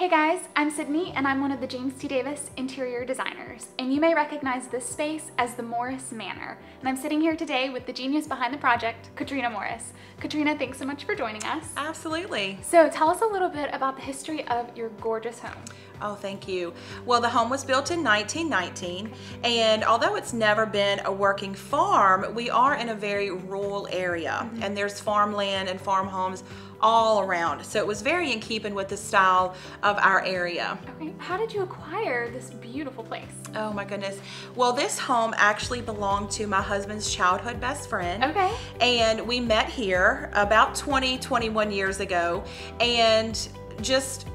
Hey guys, I'm Sydney and I'm one of the James T. Davis interior designers, and you may recognize this space as the Morris Manor. And I'm sitting here today with the genius behind the project, Katrina Morris. Katrina, thanks so much for joining us. Absolutely. So tell us a little bit about the history of your gorgeous home. Oh, thank you. Well, the home was built in 1919, and although it's never been a working farm, we are in a very rural area, and there's farmland and farm homes all around. So it was very in keeping with the style of our area. Okay, how did you acquire this beautiful place? Oh my goodness. Well, this home actually belonged to my husband's childhood best friend. Okay. And we met here about 21 years ago and just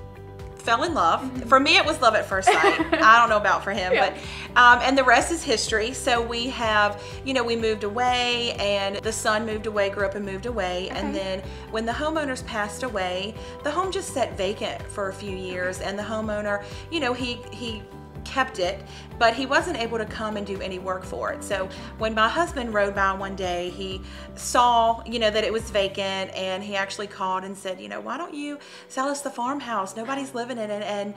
fell in love. For me, it was love at first sight. I don't know about for him, Yeah. but and the rest is history. So we have, we moved away, and the son moved away, grew up and moved away, and then when the homeowners passed away, the home just sat vacant for a few years, and the homeowner, he kept it, but he wasn't able to come and do any work for it. So when my husband rode by one day, he saw, that it was vacant, and he actually called and said, why don't you sell us the farmhouse? Nobody's living in it. And,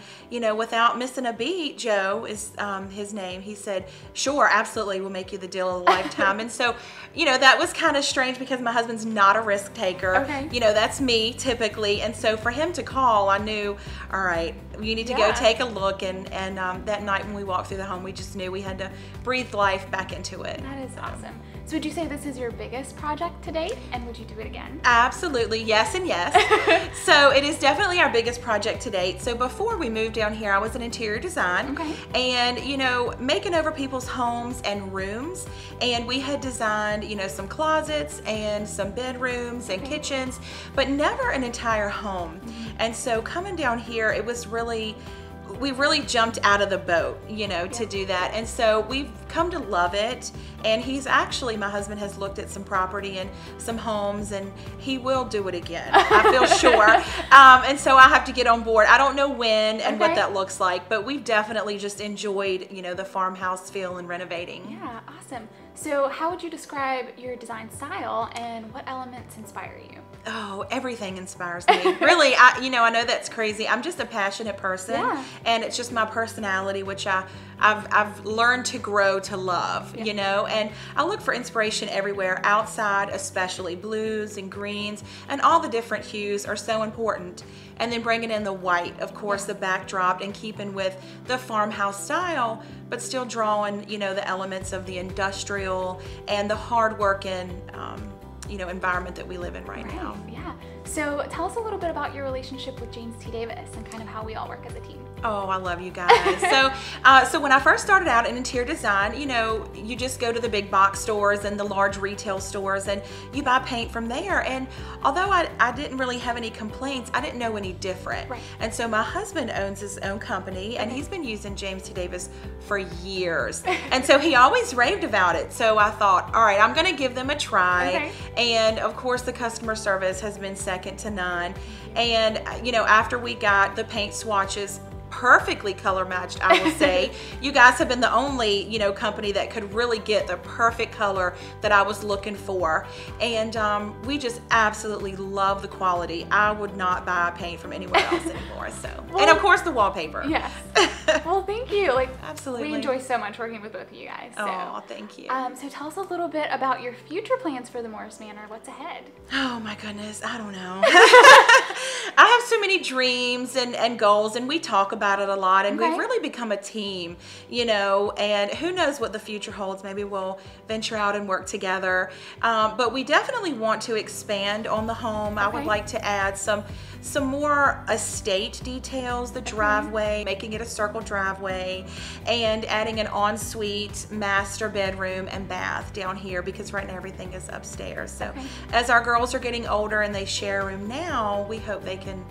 without missing a beat, Joe is his name. He said, sure, absolutely, we'll make you the deal of a lifetime. And so, that was kind of strange because my husband's not a risk taker. Okay. That's me typically. And so for him to call, I knew, all right, you need to go take a look. And that night when we walked through the home, we just knew we had to breathe life back into it. That is awesome. So would you say this is your biggest project to date, and would you do it again? Absolutely, yes and yes. So it is definitely our biggest project to date. So before we moved down here, I was in interior design, and making over people's homes and rooms, and we had designed some closets and some bedrooms and kitchens, but never an entire home. And so coming down here, it was we really jumped out of the boat, to do that. And so we've come to love it. And my husband has looked at some property and some homes, and he will do it again, I feel sure. And so I have to get on board. I don't know when and what that looks like, but we've definitely just enjoyed, the farmhouse feel and renovating. Yeah, awesome. So how would you describe your design style, and what elements inspire you? Oh, everything inspires me. Really, I know that's crazy. I'm just a passionate person, and it's just my personality, which I've learned to grow to love, and I look for inspiration everywhere, outside especially. Blues and greens and all the different hues are so important. And then bringing in the white, of course, the backdrop, and keeping with the farmhouse style, but still drawing, the elements of the industrial and the hard-working, environment that we live in right now. Yeah. So tell us a little bit about your relationship with James T. Davis and kind of how we all work as a team. Oh, I love you guys. So when I first started out in interior design, you just go to the big box stores and the large retail stores, and you buy paint from there. And although I didn't really have any complaints, I didn't know any different. And so my husband owns his own company, and he's been using James T. Davis for years. And so he always raved about it. So I thought, all right, I'm going to give them a try. And of course, the customer service has been second to none. And after we got the paint swatches perfectly color matched, I will say, you guys have been the only company that could really get the perfect color that I was looking for. And we just absolutely love the quality. I would not buy paint from anywhere else anymore. So and of course the wallpaper. Yes. Well, thank you. Absolutely. We enjoy so much working with both of you guys. So. Oh, thank you. So tell us a little bit about your future plans for the Morris Manor. What's ahead? Oh my goodness, I don't know. I have so many dreams and goals, and we talk about it a lot, and we've really become a team, and who knows what the future holds. Maybe we'll venture out and work together, but we definitely want to expand on the home. I would like to add some more estate details, the driveway, making it a circle driveway, and adding an ensuite master bedroom and bath down here, because right now everything is upstairs. So as our girls are getting older and they share a room now, we hope they can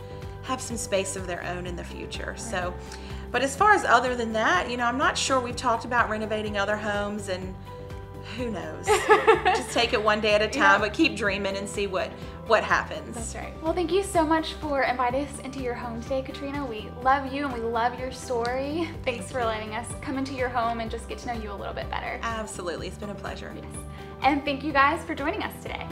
have some space of their own in the future. So, but as far as other than that, I'm not sure. We've talked about renovating other homes, and who knows? Just take it one day at a time, but keep dreaming and see what happens. That's right. Well, thank you so much for inviting us into your home today, Katrina. We love you and we love your story. Thanks for letting us come into your home and just get to know you a little bit better. Absolutely. It's been a pleasure. Yes. And thank you guys for joining us today.